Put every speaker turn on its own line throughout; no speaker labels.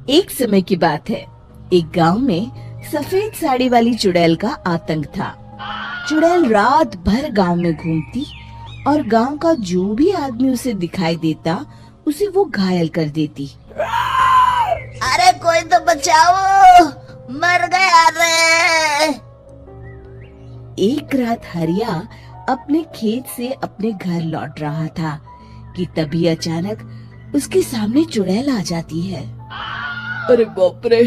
एक समय की बात है। एक गांव में सफेद साड़ी वाली चुड़ैल का आतंक था। चुड़ैल रात भर गांव में घूमती और गांव का जो भी आदमी उसे दिखाई देता उसे वो घायल कर देती।
अरे कोई तो बचाओ, मर गया रे।
एक रात हरिया अपने खेत से अपने घर लौट रहा था कि तभी अचानक उसके सामने चुड़ैल आ जाती है।
अरे बाप रे,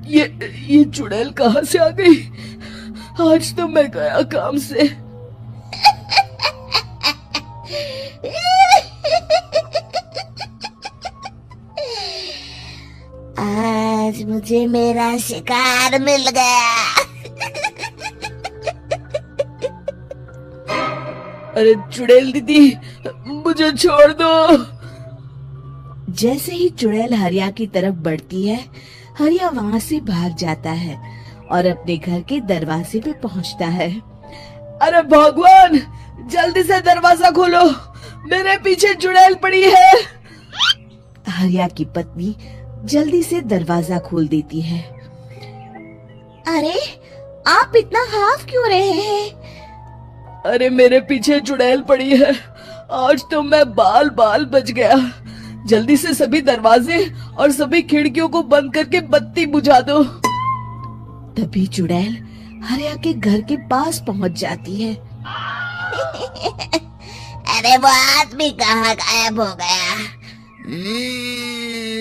ये चुड़ैल कहाँ से आ गई? आज तो मैं गया काम से।
आज मुझे मेरा शिकार मिल गया।
अरे चुड़ैल दीदी, मुझे छोड़ दो।
जैसे ही चुड़ैल हरिया की तरफ बढ़ती है, हरिया वहाँ से भाग जाता है और अपने घर के दरवाजे पे पहुँचता है।
अरे भगवान, जल्दी से दरवाजा खोलो, मेरे पीछे चुड़ैल पड़ी है।
हरिया की पत्नी जल्दी से दरवाजा खोल देती है।
अरे आप इतना हाफ क्यों रहे हैं?
अरे मेरे पीछे चुड़ैल पड़ी है, आज तो मैं बाल बाल बच गया। जल्दी से सभी दरवाजे और सभी खिड़कियों को बंद करके बत्ती बुझा दो।
तभी चुड़ैल हरिया के घर के पास पहुंच जाती है।
अरे वो आदमी कहाँ गायब हो गया?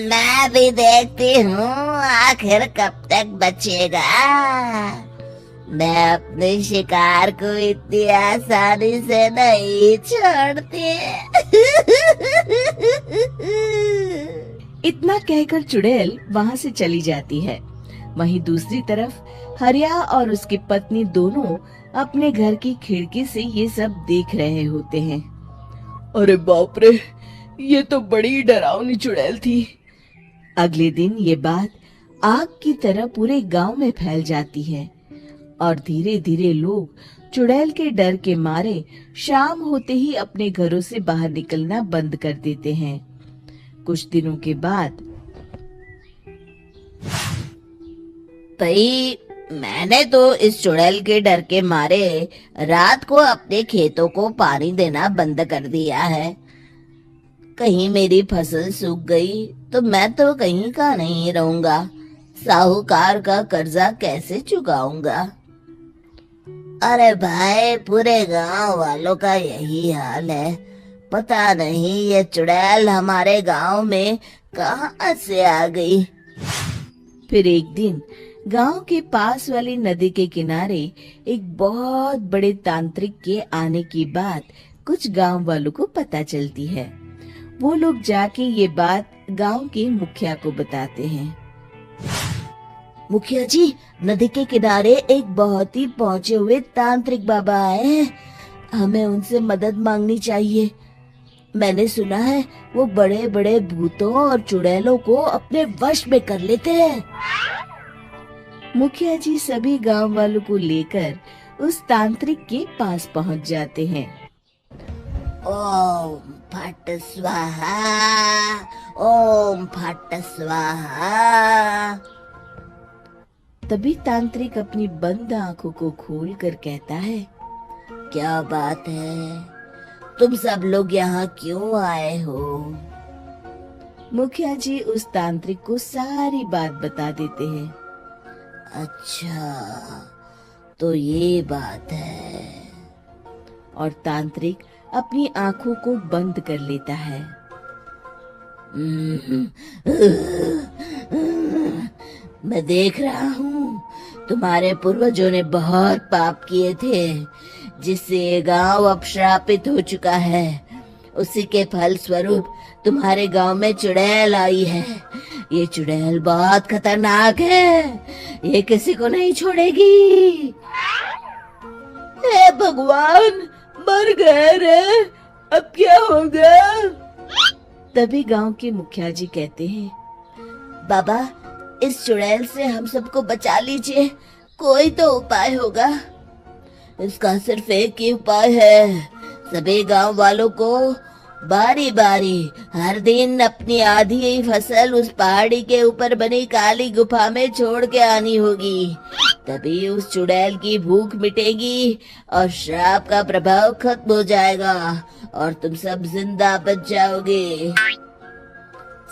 मैं भी देखती हूँ आखिर कब तक बचेगा। मैं अपने शिकार को इतनी आसानी से नहीं छोड़ती।
इतना कहकर चुड़ैल वहाँ से चली जाती है। वहीं दूसरी तरफ हरिया और उसकी पत्नी दोनों अपने घर की खिड़की से ये सब देख रहे होते हैं।
अरे बाप रे, ये तो बड़ी डरावनी चुड़ैल थी।
अगले दिन ये बात आग की तरह पूरे गांव में फैल जाती है और धीरे धीरे लोग चुड़ैल के डर के मारे शाम होते ही अपने घरों से बाहर निकलना बंद कर देते हैं। कुछ दिनों के बाद
भाई, मैंने तो इस चुड़ैल के डर के मारे रात को अपने खेतों को पानी देना बंद कर दिया है। कहीं मेरी फसल सूख गई तो मैं तो कहीं का नहीं रहूंगा। साहूकार का कर्जा कैसे चुकाऊंगा? अरे भाई, पूरे गांव वालों का यही हाल है। पता नहीं ये चुड़ैल हमारे गांव में कहां से आ गई।
फिर एक दिन गांव के पास वाली नदी के किनारे एक बहुत बड़े तांत्रिक के आने की बात कुछ गांव वालों को पता चलती है। वो लोग जाके ये बात गांव के मुखिया को बताते हैं।
मुखिया जी, नदी के किनारे एक बहुत ही पहुंचे हुए तांत्रिक बाबा आए हैं। हमें उनसे मदद मांगनी चाहिए। मैंने सुना है वो बड़े बड़े भूतों और चुड़ैलों को अपने वश में कर लेते हैं।
मुखिया जी सभी गांव वालों को लेकर उस तांत्रिक के पास पहुंच जाते हैं।
ओम फट स्वाहा, ओम फट स्वाहा।
तभी तांत्रिक अपनी बंद आंखों को खोलकर कहता है,
क्या बात है? तुम सब लोग यहाँ क्यों आए हो?
मुखिया जी उस तांत्रिक को सारी बात बता देते हैं।
अच्छा, तो ये बात है।
और तांत्रिक अपनी आंखों को बंद कर लेता है।
मैं देख रहा हूँ तुम्हारे पूर्वजों ने बहुत पाप किए थे, जिससे ये गांव अब श्रापित हो चुका है। उसी के फल स्वरूप तुम्हारे गांव में चुड़ैल आई है। ये चुड़ैल बहुत खतरनाक है, ये किसी को नहीं छोड़ेगी।
हे भगवान, मर गए रे, अब क्या होगा?
तभी गांव के मुखिया जी कहते हैं,
बाबा, इस चुड़ैल से हम सबको बचा लीजिए। कोई तो उपाय होगा। इसका सिर्फ एक ही उपाय है। सभी गांव वालों को बारी बारी हर दिन अपनी आधी फसल उस पहाड़ी के ऊपर बनी काली गुफा में छोड़ के आनी होगी, तभी उस चुड़ैल की भूख मिटेगी और श्राप का प्रभाव खत्म हो जाएगा और तुम सब जिंदा बच जाओगे।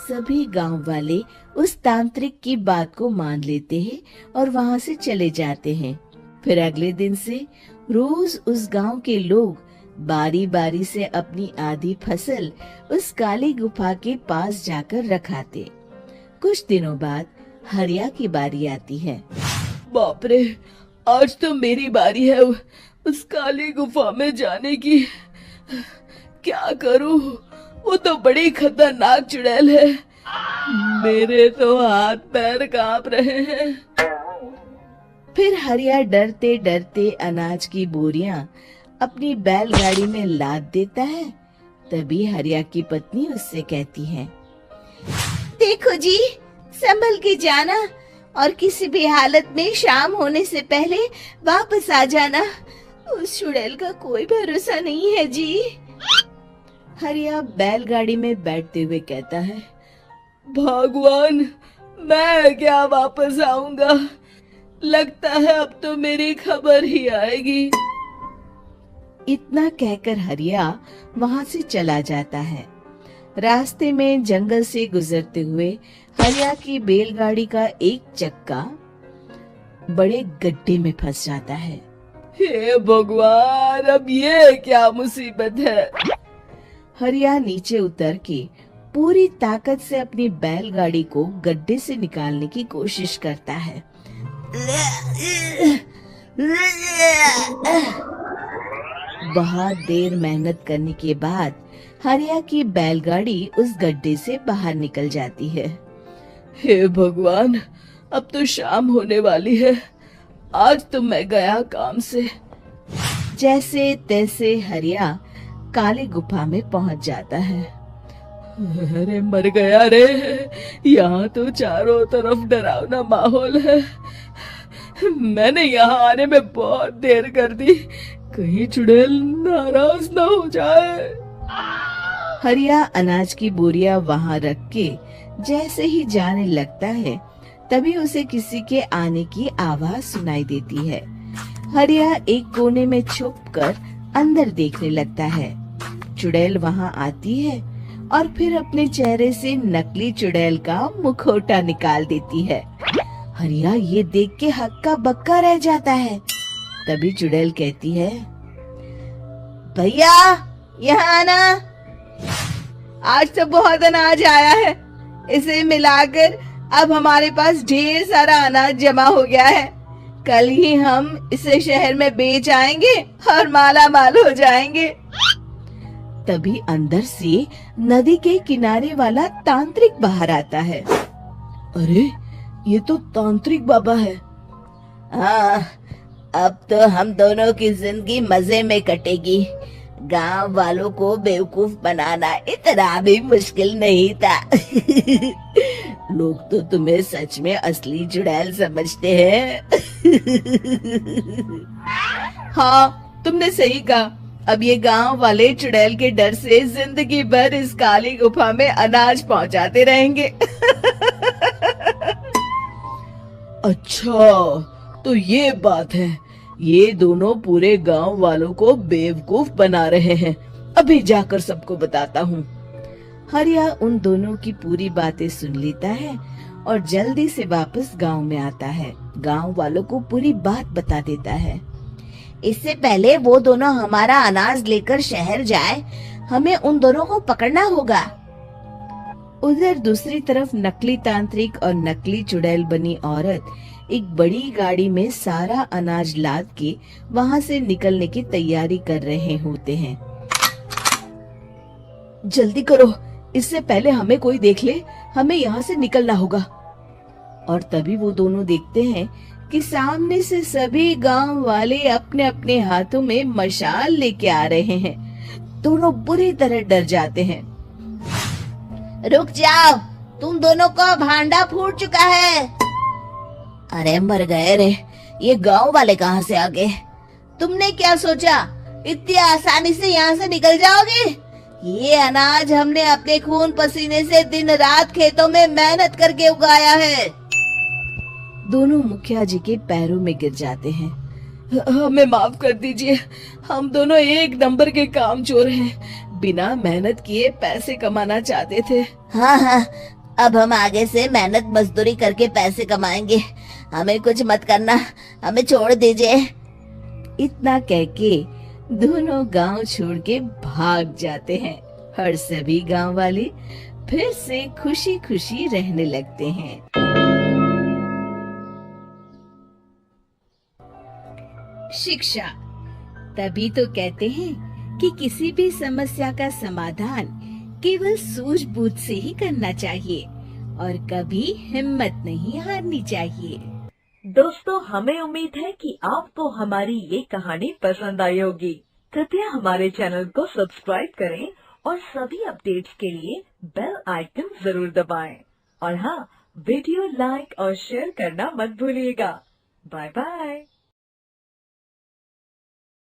सभी गांव वाले उस तांत्रिक की बात को मान लेते हैं और वहां से चले जाते हैं। फिर अगले दिन से रोज उस गांव के लोग बारी बारी से अपनी आधी फसल उस काली गुफा के पास जाकर रखाते। कुछ दिनों बाद हरिया की बारी आती है।
बाप रे, आज तो मेरी बारी है उस काली गुफा में जाने की। क्या करूं? वो तो बड़ी खतरनाक चुड़ैल है। मेरे तो हाथ पैर कांप रहे हैं।
फिर हरिया डरते डरते अनाज की बोरियां अपनी बैलगाड़ी में लाद देता है। तभी हरिया की पत्नी उससे कहती है,
देखो जी, संभल के जाना और किसी भी हालत में शाम होने से पहले वापस आ जाना। उस चुड़ैल का कोई भरोसा नहीं है जी।
हरिया बैलगाड़ी में बैठते हुए कहता है,
भगवान, मैं क्या वापस आऊंगा? लगता है अब तो मेरी खबर ही आएगी।
इतना कहकर हरिया वहां से चला जाता है। रास्ते में जंगल से गुजरते हुए हरिया की बैलगाड़ी का एक चक्का बड़े गड्ढे में फंस जाता है।
हे भगवान, अब ये क्या मुसीबत है?
हरिया नीचे उतर के पूरी ताकत से अपनी बैलगाड़ी को गड्ढे से निकालने की कोशिश करता है। बहुत देर मेहनत करने के बाद हरिया की बैलगाड़ी उस गड्ढे से बाहर निकल जाती है।
हे भगवान, अब तो शाम होने वाली है। आज तो मैं गया काम से।
जैसे तैसे हरिया काली गुफा में पहुंच जाता है।
अरे मर गया रे, यहाँ तो चारों तरफ डरावना माहौल है। मैंने यहाँ आने में बहुत देर कर दी, कहीं चुड़ैल नाराज ना हो जाए।
हरिया अनाज की बोरियां वहां रख के जैसे ही जाने लगता है, तभी उसे किसी के आने की आवाज सुनाई देती है। हरिया एक कोने में छुपकर अंदर देखने लगता है। चुड़ैल वहां आती है और फिर अपने चेहरे से नकली चुड़ैल का मुखौटा निकाल देती है। हरिया ये देख के हक्का बक्का रह जाता है। तभी चुड़ैल कहती है,
भैया यहाँ आना।
आज तो बहुत अनाज आया है, इसे मिलाकर अब हमारे पास ढेर सारा अनाज जमा हो गया है। कल ही हम इसे शहर में बेच आएंगे और माला माल हो जाएंगे।
तभी अंदर से नदी के किनारे वाला तांत्रिक बाहर आता है।
अरे, ये तो तांत्रिक बाबा है।
हाँ, अब तो हम दोनों की जिंदगी मजे में कटेगी। गांव वालों को बेवकूफ बनाना इतना भी मुश्किल नहीं था। लोग तो तुम्हें सच में असली चुड़ैल समझते हैं।
हाँ, तुमने सही कहा। अब ये गांव वाले चुड़ैल के डर से जिंदगी भर इस काली गुफा में अनाज पहुंचाते रहेंगे। अच्छा, तो ये बात है। ये दोनों पूरे गांव वालों को बेवकूफ बना रहे हैं। अभी जाकर सबको बताता हूँ।
हरिया उन दोनों की पूरी बातें सुन लेता है और जल्दी से वापस गांव में आता है। गांव वालों को पूरी बात बता देता है।
इससे पहले वो दोनों हमारा अनाज लेकर शहर जाए, हमें उन दोनों को पकड़ना होगा।
उधर दूसरी तरफ नकली तांत्रिक और नकली चुड़ैल बनी औरत एक बड़ी गाड़ी में सारा अनाज लाद के वहां से निकलने की तैयारी कर रहे होते हैं।
जल्दी करो, इससे पहले हमें कोई देख ले। हमें यहाँ से निकलना होगा।
और तभी वो दोनों देखते हैं कि सामने से सभी गांव वाले अपने अपने हाथों में मशाल लेके आ रहे हैं। दोनों बुरी तरह डर जाते हैं।
रुक जाओ, तुम दोनों का भांडा फूट चुका है। अरे मर गए रे, ये गांव वाले कहाँ से आ गए? तुमने क्या सोचा इतनी आसानी से यहाँ से निकल जाओगे? ये अनाज हमने अपने खून पसीने से दिन रात खेतों में मेहनत करके उगाया है।
दोनों मुखिया जी के पैरों में गिर जाते हैं।
हमें माफ कर दीजिए, हम दोनों एक नंबर के काम चोर हैं, बिना मेहनत किए पैसे कमाना चाहते थे।
हाँ हाँ, अब हम आगे से मेहनत मजदूरी करके पैसे कमाएंगे, हमें कुछ मत करना, हमें छोड़ दीजिए।
इतना कह के दोनों गांव छोड़ के भाग जाते हैं और सभी गांव वाले फिर से खुशी खुशी रहने लगते हैं। शिक्षा, तभी तो कहते हैं कि किसी भी समस्या का समाधान केवल सूझबूझ से ही करना चाहिए और कभी हिम्मत नहीं हारनी चाहिए।
दोस्तों, हमें उम्मीद है कि आपको हमारी ये कहानी पसंद आई होगी। कृपया हमारे चैनल को सब्सक्राइब करें और सभी अपडेट्स के लिए बेल आइकन जरूर दबाएं। और हाँ, वीडियो लाइक और शेयर करना मत भूलिएगा। Bye bye.